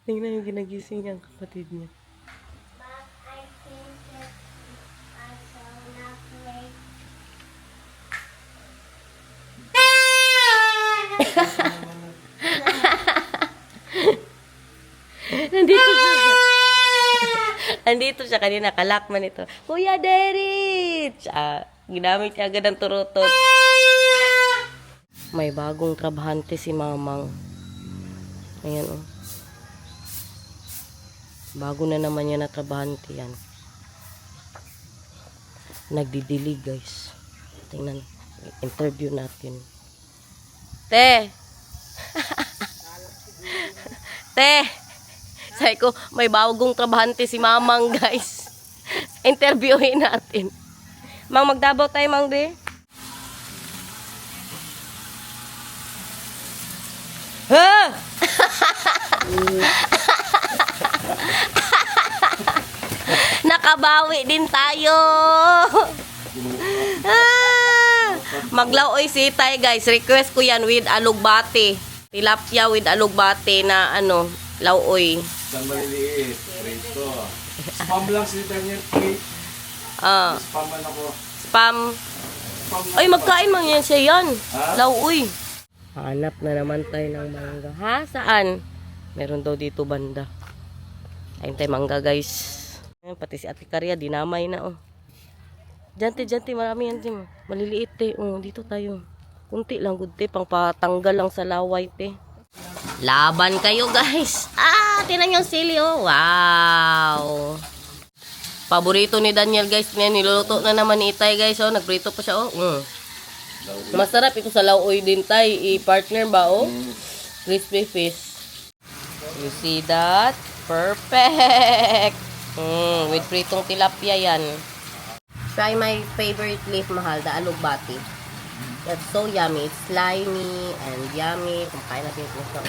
Tingnan yung ginagising niya ang kapatid niya. But I think that I shall not wait. Nandito siya. Nandito siya kanina, kalakman ito. Kuya Derich! Ginamit niya agad ang turutot. May bagong trabahante si Mamang. Ayan oh. Bago na naman yan na trabahante yan. Nagdidilig guys. Tingnan. Interview natin. Te! Te! Sabi ko, may bagong trabahante si Mamang guys. Interviewin natin. Mang, magdabaw tayo, Mang De. Ha! Nakabawi din tayo. Maglaoy si Tay guys. Request ko yan with alugbate. Tilapia with alugbate na ano, lauoy. Isang maliliit. Rito. Spam lang si Daniel. Spaman ako. Spam. Ay, magkain man yan siya yan. Ha? Lauoy. Hanap na naman tayo ng mangga. Ha? Saan? Meron daw dito banda. Ayun tayo mangga guys. Ayun, pati si Ate Karia, dinamay na oh. Diyan, marami yan din. Maliliit te. Oh, dito tayo. Kunti lang, good te. Pang patanggal lang sa laway te. Laban kayo guys. Tinan yung sili oh. Wow. Paborito ni Daniel guys. Niluluto na naman ni Itay guys oh. Nagprito pa siya oh. Masarap ito sa lauoy din tay. I-partner ba oh? Crispy fish. You see that? Perfect. With pritong tilapia yan. Try my favorite leaf mahal, the alugbati. That's so yummy. It's slimy and yummy. Kumain natin ito.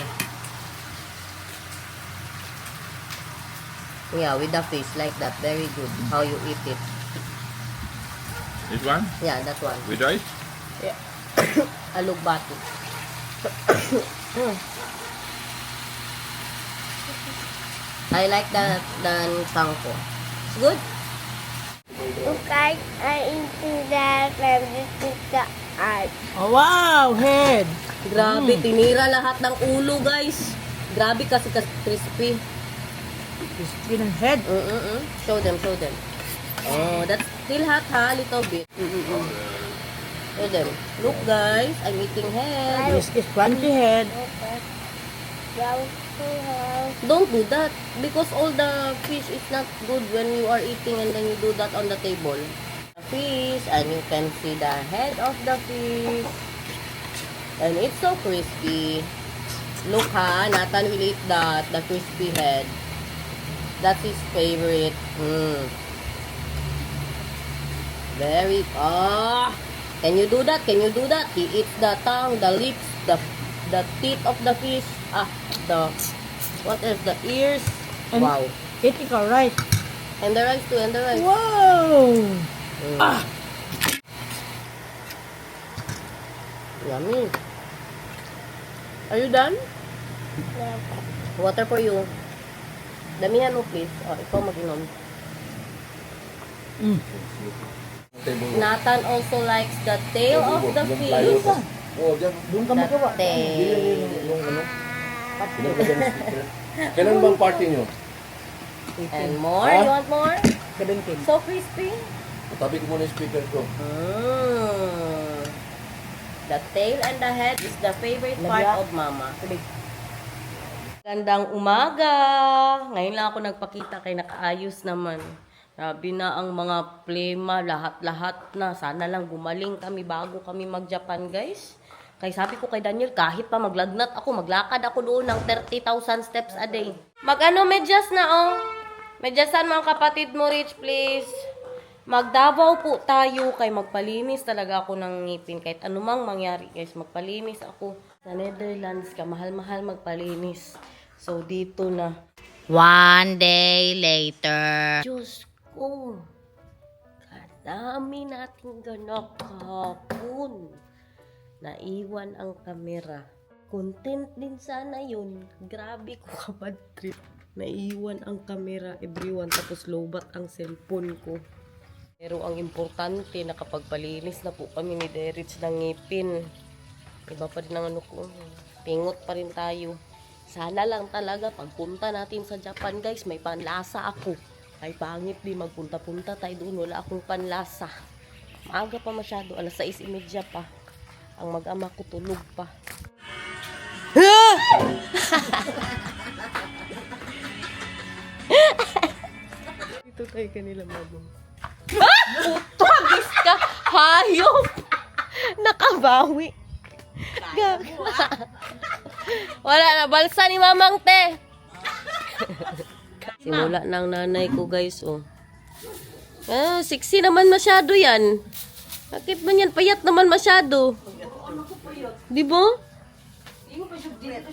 Yeah, with the fish like that. Very good. How you eat it. This one? Yeah, that one. With rice? Yeah. Alugbati. I like the sangko. It's good. Okay, I eating that and this is the art. Oh, wow, head. Grabe, tinira lahat ng ulo, guys. Grabe kasi crispy. Crispy ng head. Show them. Oh, that's still hot ha, little bit. Show them. Look, guys, I'm eating head. This is crunchy head. Brown house. Don't do that because all the fish is not good when you are eating and then you do that on the table. Fish, and you can see the head of the fish. And it's so crispy. Look ha, Nathan will eat that, the crispy head. That's his favorite. Very, can you do that? He eats the tongue, the lips, the teeth of the fish. What else? The ears. And Wow. eating all right. And the rice too, Wow. Yummy. Are you done? Water for you. Damihan mo please. Ikaw mag-inom. Nathan also likes the tail of the fish. Oh, dyan. Doon ka magawa. The tail. Yung ano? Kailan bang party nyo? And more? Ha? You want more? Kabintin. So crispy. Tabi ko muna yung speaker ko. The tail and the head is the favorite part of Mama. Gandang umaga! Ngayon lang ako nagpakita kay nakaayos naman. Sabi na ang mga plema, lahat-lahat na. Sana lang gumaling kami bago kami mag-Japan, guys. Kaya sabi ko kay Daniel, kahit pa maglagnat ako, maglakad ako doon ng 30,000 steps a day. Medyas na, oh. Medyasan mga kapatid mo, Rich, please. Magdavaw po tayo kay magpalinis talaga ako ng ngipin. Kahit anumang mangyari, guys, magpalinis ako. Sa Netherlands ka, mahal-mahal magpalinis. So, dito na. One day later. Diyos ko. Kadami natin ganap kahapon. Naiwan ang kamera. Content din sana yun. Grabe ko kabad trip. Naiwan ang camera, everyone, tapos lobat ang cellphone ko. Pero ang importante, nakapagpalinis na po kami ni Derich ng ngipin. Iba pa rin ang ano ko. Pingot pa rin tayo. Sana lang talaga pagpunta natin sa Japan, guys, may panlasa ako. Ay pangit di magpunta-punta tayo doon, wala akong panlasa. Maaga pa masyado, alas 6:30 pa. Ang mag-ama ko tulog pa. Ito tayo kanila magong. Putagis ka! Hayop! Nakabawi. Wala na, balsa ni Mamang Te. Simula ng nanay ko, guys, oh. Sexy naman masyado yan. Bakit man yan? Payat naman masyado. Di ba?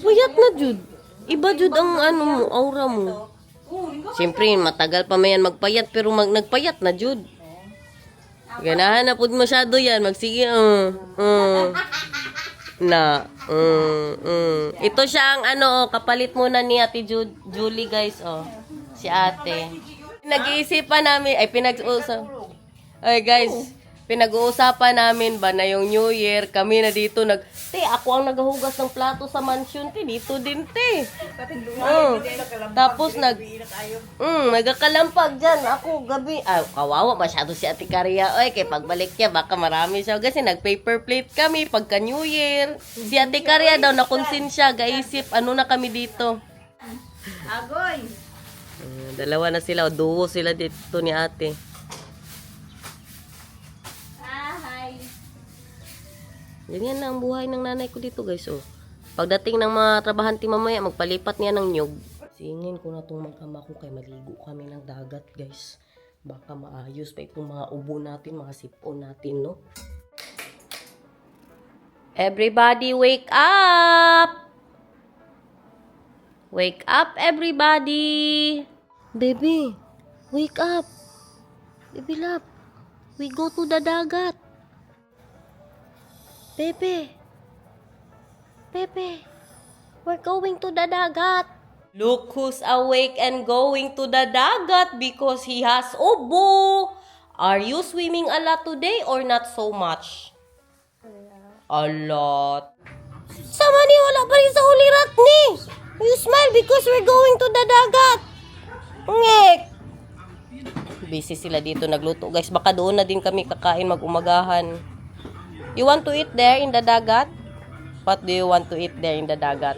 Payat na, Jud. Iba, Jud, ang ano mo, aura mo. Siyempre, matagal pa mayan magpayat, pero nagpayat na, Jud. Ganahan na po masyado yan. Magsige, Ito siya ang ano, kapalit muna ni Ate Julie, guys, oh. Si ate. Nag-iisipan namin, pinag-uusapan namin ba na yung New Year, kami na dito ako ang naghuhugas ng plato sa mansion, dito din, Tapos nagkakalampag dyan, ako gabi, kawawa masyado si Ate Caria, kay pagbalik niya, baka marami siya, kasi nag-paper plate kami, pagka New Year, si Ate Caria daw, nakonsensya, gaisip, ano na kami dito. Agoy! Dalawa na sila, duo sila dito ni ate. Ganyan na ang buhay ng nanay ko dito, guys, oh. Pagdating ng mga trabahante mamaya, magpalipat niya ng nyug. Singin ko na itong magkama ko kay maligo kami ng dagat, guys. Baka maayos pa itong mga ubo natin, mga sipon natin, no? Everybody wake up! Wake up, everybody! Baby, wake up! Baby love, we go to the dagat. Pepe, we're going to the dagat. Look who's awake and going to the dagat because he has ubo. Are you swimming a lot today or not so much? A lot. Sama ni, wala pa rin sa ulirat ni. You smile because we're going to the dagat. Ngek. Busy sila dito nagluto, guys. Baka doon na din kami kakain mag-umagahan. You want to eat there in the dagat? What do you want to eat there in the dagat?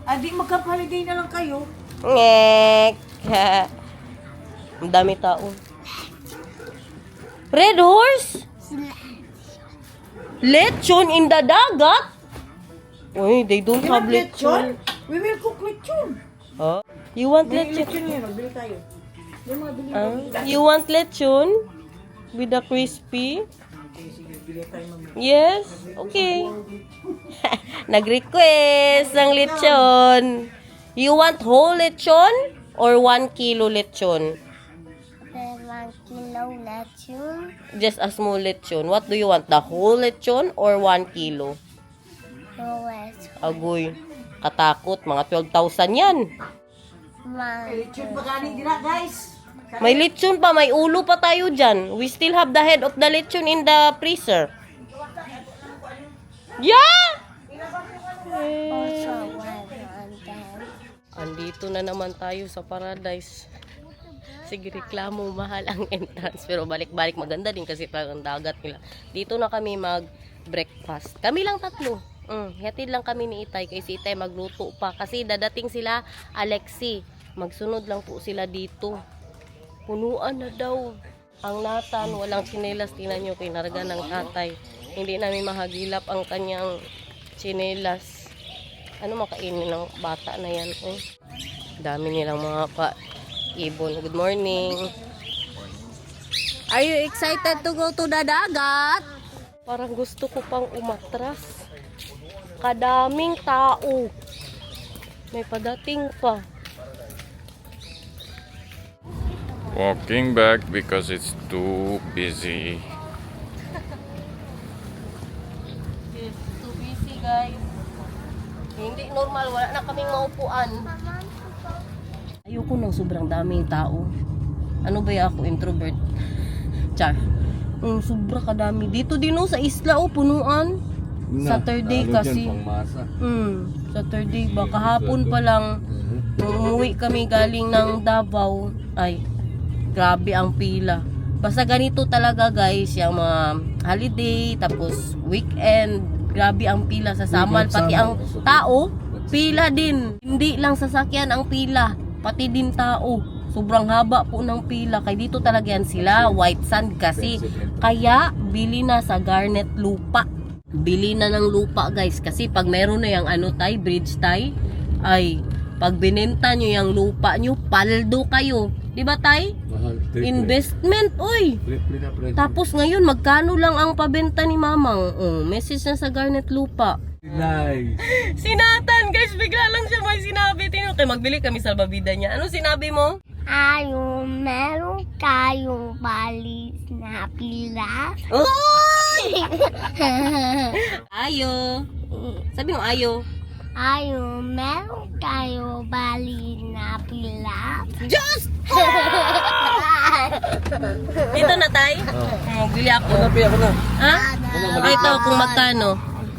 Adi, magka-holiday na lang kayo. Ngek. Ang dami tao. Red horse? Lechon in the dagat? Uy, they don't have lechon. We will cook lechon. Huh? You want May lechon? lechon yun, magbili tayo. Yung mga bili You want lechon? With the crispy? sige, bili tayo mamaya. Yes? Okay. Nag-request ng lechon. You want whole lechon or 1 kilo lechon? 1 kilo lechon. Just a small lechon. What do you want? The whole lechon or 1 kilo? Agoy. Katakot. Mga 12,000 yan. Lechon ba gani dira, guys? May lechon pa. May ulo pa tayo dyan. We still have the head of the lechon in the freezer. Yeah! Also, 100. Andito na naman tayo sa Paradise. Sige, reklamo, mahal ang entrance. Pero balik-balik, maganda din kasi parang dagat nila. Dito na kami mag-breakfast. Kami lang tatlo. Hatid lang kami ni Itay. Kay si Itay magluto pa. Kasi dadating sila, Alexi. Magsunod lang po sila dito. Punuan na daw. Ang Nathan, walang tsinelas. Tingnan nyo, kinarga ng tatay. Hindi namin mahagilap ang kanyang tsinelas. Ano makainin ng bata na yan? Dami nilang mga ibon. Good morning. Are you excited to go to the dagat? Parang gusto ko pang umatras. Kadaming tao. May padating pa. Walking back because it's too busy. Yes, too busy, guys. Hindi normal, wala na kaming maupuan. Ayoko ng sobrang daming tao. Ano ba ako, introvert? Char. Sobra kadami. Dito din sa isla punuan. Saturday kasi. Saturday ba? Kahapon pa lang, nung umuwi kami galing ng Davao, ay, grabe ang pila. Basta ganito talaga guys, yung mga holiday, tapos weekend, grabe ang pila sa Samal. Pati ang tao, pila din. Hindi lang sasakyan ang pila, pati din tao. Sobrang haba po ng pila. Kaya dito talaga yan sila, white sand kasi. Kaya, bili na sa Garnet lupa. Bili na ng lupa guys. Kasi pag meron na yung bridge tay, ay, pag binenta nyo yung lupa nyo, paldo kayo. Diba tay? Investment, oy. Tapos ngayon, magkano lang ang pabenta ni mamang? Message na sa Garnet lupa. Nice. Sinatan guys, bigla lang siya may sinabi. Kaya magbili kami sa babida niya. Ano sinabi mo? Meron tayong balis na pila. Ayo. Sabi mo ayo. Meron tayong balis na pila. Diyos! Dito na tay? Magbili ako. Ako na. Ha? Ay, ito kung magkano.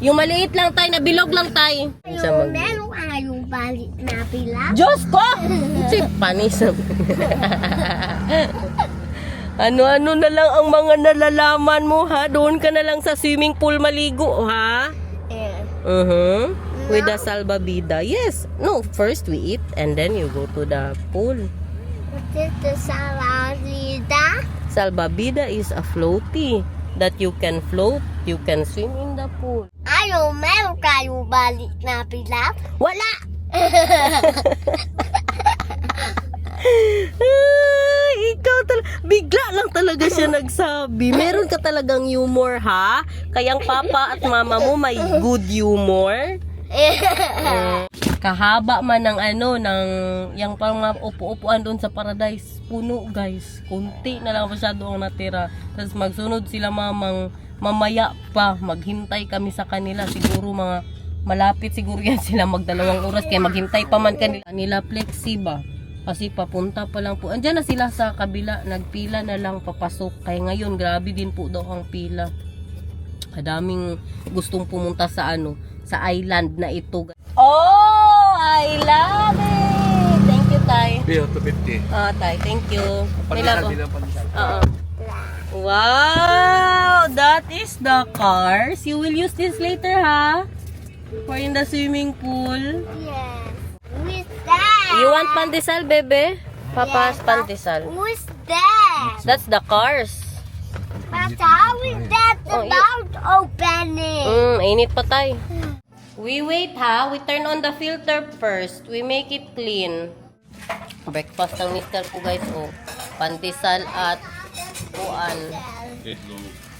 Yung maliit lang tay, na bilog lang tay. Meron tayong balis na pila. Diyos ko! Si panis. Ano-ano na lang ang mga nalalaman mo ha? Doon ka na lang sa swimming pool maligo ha? With the salbabida. Yes. No, first we eat and then you go to the pool. What is the salbabida? Salbabida is a floaty that you can float. You can swim in the pool. Meron tayong balis na pila. Wala! Ikaw talaga, bigla lang talaga siya nagsabi. Meron ka talagang humor ha? Kaya ang papa at mama mo may good humor. Kahaba man ng yung parang upo-upuan doon sa paradise. Puno guys. Kunti na lang masyado ang natira. Tapos magsunod sila mamaya pa. Maghintay kami sa kanila. Siguro malapit siguro yan sila 2 oras. Kaya maghintay pa man kanila flexi ba? Kasi papunta pa lang po. Andiyan na sila sa kabila. Nagpila na lang papasok. Kaya ngayon grabe din po daw ang pila. Kadaming gustong pumunta sa sa island na ito. Oh, I love it. Thank you, Tay. Bill, 250. Tay, thank you. Palisal, bilang palisal. Wow, that is the cars. You will use this later, ha? For in the swimming pool. Yes. Who's that? You want pandesal, bebe? Papa's pandesal. Who's that? That's the cars. But how is that Oh, about opening? Init pa tayo. We wait ha. We turn on the filter first. We make it clean. Breakfast ng mister ko guys. Pandesal at puan.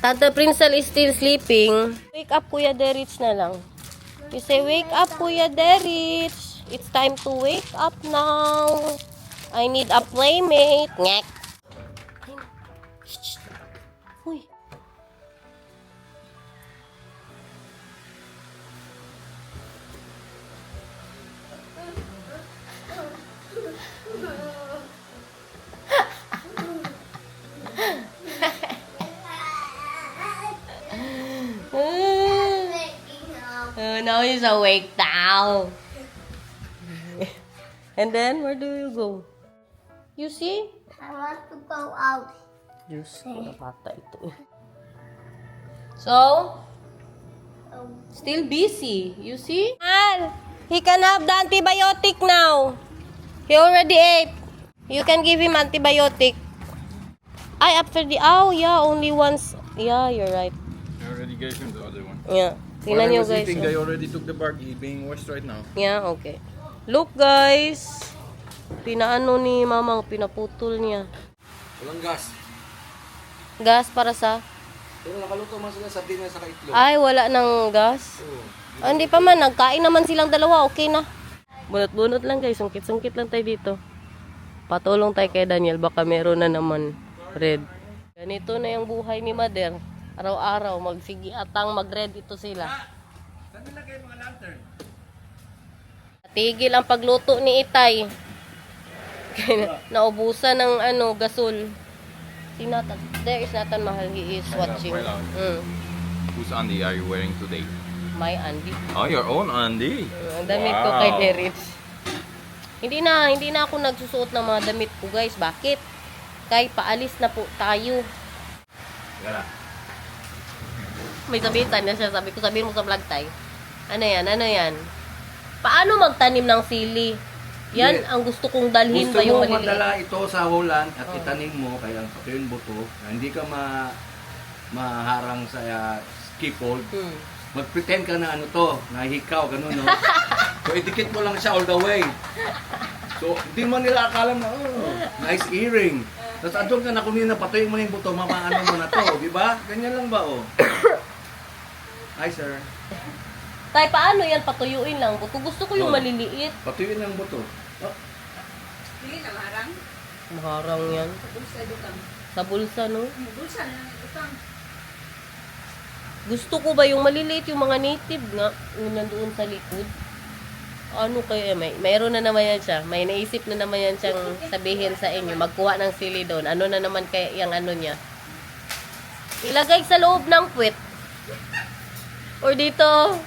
Tata Prinsal is still sleeping. Wake up Kuya Derich na lang. You say wake up Kuya Derich. It's time to wake up now. I need a playmate. Ngek. Uy. Now he's awake now. And then, where do you go? You see? I want to go out. Diyos ko, bata ito. So, still busy. You see? Al, he can have the antibiotic now. He already ate. You can give him antibiotic. After yeah, only once. Yeah, you're right. I already gave him the other one. Yeah. Tingnan nyo guys. They already took the bag. He's being washed right now. Yeah, okay. Look guys. Pinaano ni mamang, pinaputol niya. Walang gas. Gas para sa? Pero nakaluto man sila sa dinner sa itlog. Ay, wala ng gas. Hindi pa man, nagkain naman silang dalawa, okay na. Bunot-bunot lang guys, sungkit-sungkit lang tayo dito. Patulong tayo kay Daniel, baka meron na naman red. Ganito na yung buhay ni Mother. Araw-araw, magsigi atang mag-red ito sila. Saan nilagay mga lantern? Tigil ang pagluto ni Itay. Naubusan ng gasol. Si Nathan, there is Nathan Mahal. He is watching. Whose Andy are you wearing today? My Andy. Oh, your own Andy. Ang damit ko kay Derich. Hindi na ako nagsusuot ng mga damit ko, guys. Bakit? Kay paalis na po tayo. May sabitan na siya. Sabihin mo sa vlog tayo. Ano yan? Paano magtanim ng sili? Yan ang gusto kong dalhin Gusto ba yung mo maliliit? madala ito sa Holland at itanim mo, kaya pati yung buto, na hindi ka maharang sa scaffold. Mag-pretend ka na na hikaw, ganun, no? So, idikit mo lang siya all the way. So, hindi mo nila akala na, nice earring. Tapos, andun ka na kumina, patuyin mo na yung buto, mamaano mo na to, di ba? Ganyan lang ba, oh? Hi, sir. Tay, paano yan? Patuyuin lang. Gusto ko yung maliliit. Patuyin ang buto. Maharang yan. Sa bulsa, no? Gusto ko ba yung maliliit, yung mga native nga, yung nandoon sa likod? Ano kaya? Mayroon na naman yan siya. May naisip na naman yan siyang sabihin sa inyo. Magkuha ng sili doon. Ano na naman kaya yung niya? Ilagay sa loob ng puwet. Or dito,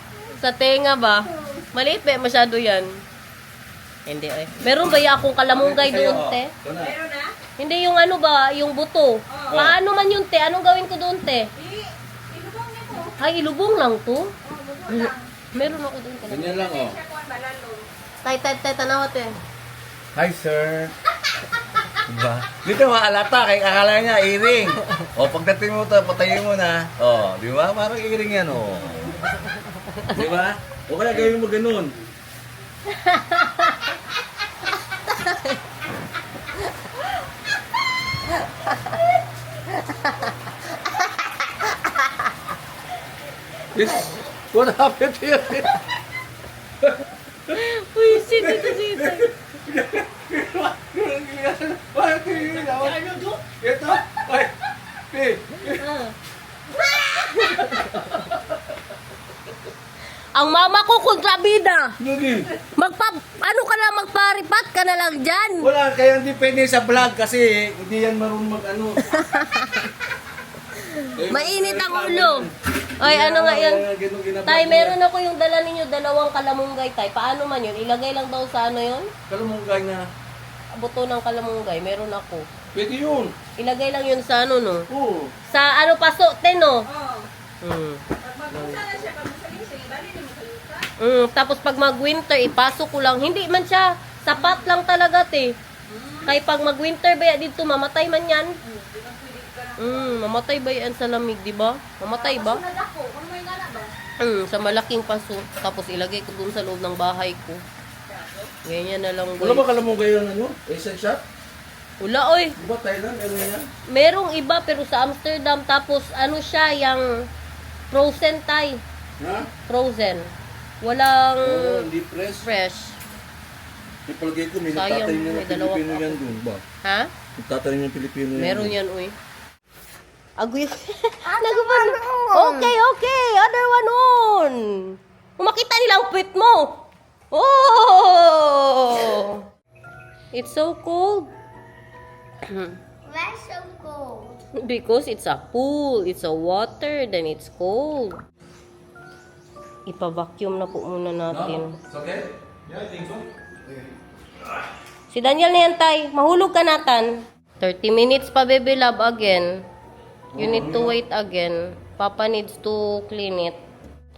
sa tenga ba? Maliit ba masyado yan? Hindi eh. Meron ba akong kalamunggay doon, te? Meron na? Hindi yung yung buto. Paano man yun, te? Anong gawin ko doon, te? Ilubong niya po. Ay, ilubong lang to? Ilubong lang. Meron ako doon. Ganyan lang, oh. Siya po ang balalong. Tay, tanaw, te. Hi, sir. Diba? Dito maalata, kay akala niya, earring. O, pagdating mo ito, patayin mo na. O, di ba? Parang earring yan, o. Di ba? O kaya gawin mo ganun. This, what happened to you? Uy, dito. Ito? Ay, Ang mama ko kontrabida. Nugi. Magparipat ka na lang dyan. Wala, kaya hindi pwede sa vlog kasi hindi yan marunong mag-ano. Mainit ang ulo. Ay, ano nga yan? Tay, meron ako yung dala ninyo, 2 kalamunggay, tay. Paano man yun? Ilagay lang daw sa yun? Kalamunggay na. Buto ng kalamunggay, meron ako. Pwede yun. Ilagay lang yun sa no? Oo. Sa paso, no? Tapos pag mag-winter, ipasok ko lang. Hindi man siya, sapat lang talaga, te. Kaya pag mag-winter ba dito, mamatay man yan. Mamatay ba yan sa lamig, di ba? Mamatay ba? Sa malaking paso. Tapos ilagay ko dun sa loob ng bahay ko. Ganyan na lang, Wala guys. ba kalamunggay yung ano? Asian shop? Wala, oy. Di ba Thailand? Meron yan? Merong iba, pero sa Amsterdam. Tapos, siya, yung frozen, tay. Ha? Frozen. Walang Hindi fresh. fresh. Ipalagay ko, may Sayang, nagtatanim may ng dalawang Pilipino yan dun ba? Ha? Nagtatanim ng Pilipino yan. Meron yan, uy. Agoy. Naguban. Okay. Other one on. Makita nila ang puwit mo. Oh! It's so cold. Why so cold? Because it's a pool. It's a water. Then it's cold. Ipa-vacuum na po muna natin. It's okay? Si Daniel na yan, tay. Mahulog ka natan. 30 minutes pa, baby love, again. You need to wait again. Papa needs to clean it.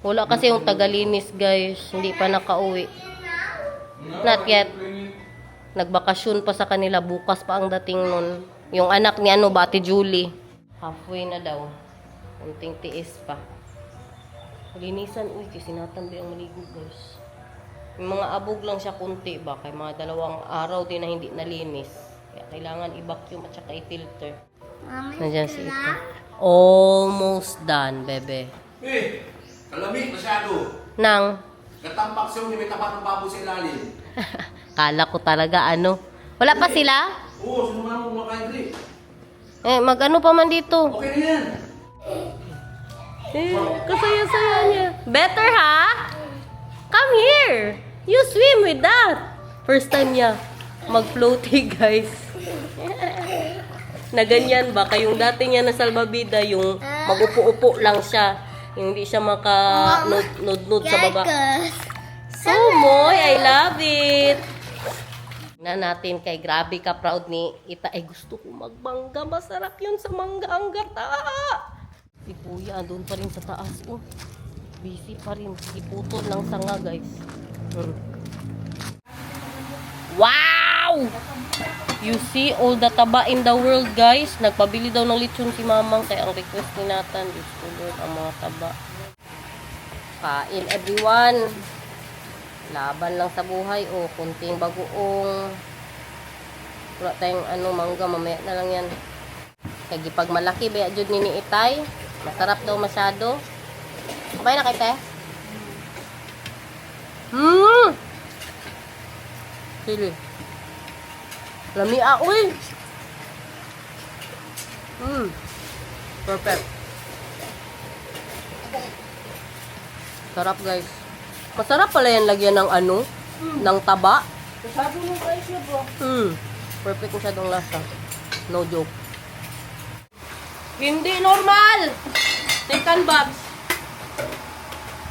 Wala kasi yung tagalinis, guys. Hindi pa nakauwi. Not yet. Nagbakasyon pa sa kanila. Bukas pa ang dating nun. Yung anak ni Ate Julie. Halfway na daw. Kunting tiis pa. Linisan, uy. Kasi natambi ang maligo, guys. Yung mga abog lang siya kunti ba? Kaya mga 2 araw din na hindi nalinis. Kaya kailangan i-vacuum at saka i-filter. Nandiyan si Ito. Almost done, bebe. Kalamig masyado. Nang, Katampak siya, may tapat ng babo sa ilalim. kala ko talaga Wala pa sila? Oo, sino mo kumakain dali? Mag-ano pa man dito. Okay na yan. Kasaya-saya niya. Better, ha? Come here. You swim with that. First time niya mag-floaty, guys. Na ganyan ba? Kayong dati niya na salbabida, yung mag-upo-upo lang siya. Yung hindi siya maka-nod-nod sa baba. So, Moy, I love it. Na natin kay grabe ka proud ni Ita. Ay, gusto ko magbangga. Masarap yun sa mangga ang gata. Si Kuya, doon pa rin sa taas. Oh. Busy pa rin. Iputol lang sanga, guys. Wow! You see all the taba in the world, guys. Nagpabili daw ng lechon si Mamang. Kaya ang request ni Nathan, Diyos ko Lord, ang mga taba. Kain, everyone. Laban lang sa buhay. O, kunting bagoong. Wala tayong mangga. Mamaya na lang yan. Kaya pag malaki, baya dyan ni Itay. Masarap daw masyado. Sabay na kay Te? Sili. Lami uy. Perfect. Sarap, guys. Masarap pala yan lagyan ng ng taba. Sabi mo guys na bro. Perfect masyadong lasa. No joke. Hindi normal! Second box.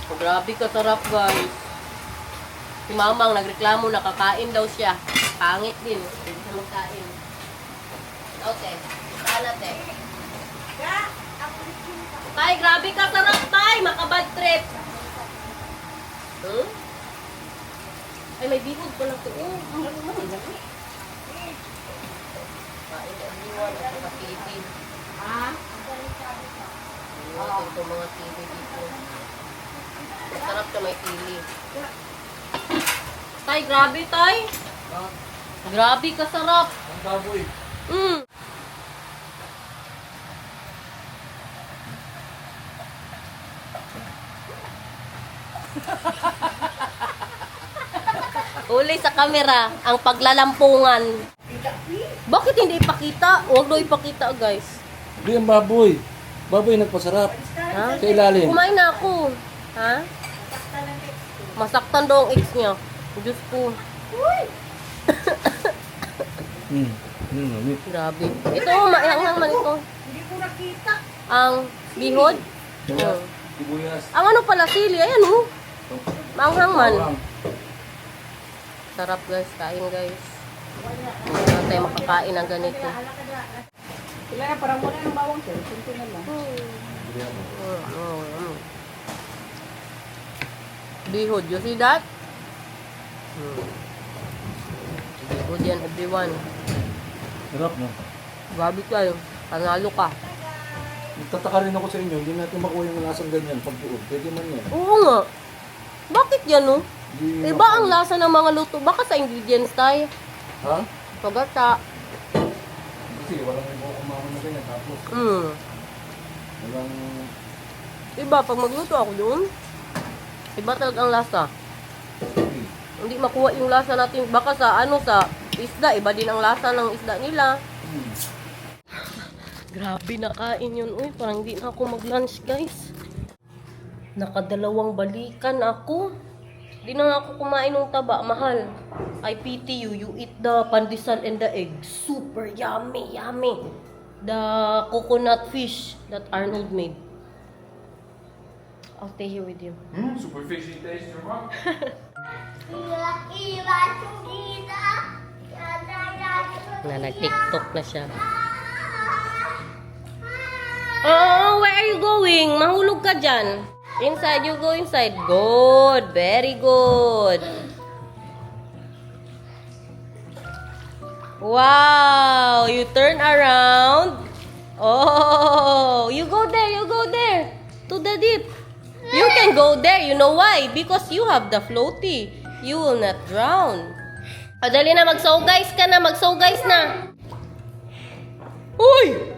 Oh, grabe kasarap, guys. Si Mamang nagreklamo, nakakain daw siya. Pangit din. Hindi siya magkain. Okay. Saan natin? Tay, grabe kasarap, Tay. Makabad trip. Ay, may bihod pa lang ito. Ang lalo man. Kain na everyone at mga TV. Ito mga TV dito. Sarap siya may TV. Tay, grabe, Tay. Grabe kasarap. Ang baboy. Uli sa camera, ang paglalampungan. Bakit hindi ipakita? Huwag daw ipakita, guys. Hindi ang baboy. Baboy nagpasarap. Ha? Sa ilalim. Kumain na ako. Ha? Masaktan daw ang ex niya. Diyos ko. Grabe. Ito, maanghang man ito. Hindi ko nakita. Ang bihod. Sibuyas. Ang ano pala, sili. Ayan, oh. Maanghang man. Sarap, guys. Kain, guys. Hindi tayo makakain ng ganito. Sila na parang wala ng bawang sir. Simple na lang. Bihod. You see that? Bihod yan, everyone. Sarap, no? Grabe kayo. Panalo ka. Nagtataka rin ako sa inyo, hindi natin makuha yung lasang ganyan pag buod. Pwede man yan. Oo nga. Bakit yan, no? Hindi Iba ang lasa ng mga luto. Baka sa ingredients tayo. Ha? Pagata. Kasi walang iba kumama na ganyan. Tapos, walang... Iba, pag magluto ako doon, iba talaga ang lasa. Hindi makuha yung lasa natin. Baka sa sa isda, iba din ang lasa ng isda nila. Grabe, nakain yun. Uy, parang hindi na ako mag-lunch, guys. Nakadalawang balikan ako. Di na nga ako kumain ng taba. Mahal. I pity you. You eat the pandesal and the egg. Super yummy, yummy. The coconut fish that Arnold made. I'll stay here with you. Super fishy taste, your mom. Na nag-tiktok na siya. Oh, where are you going? Mahulog ka dyan. Inside, you go inside. Good. Very good. Wow. You turn around. Oh, you go there. You go there. To the deep. You can go there. You know why? Because you have the floaty. You will not drown. O, dali na. Mag-so guys ka na. Mag-so guys na. Uy!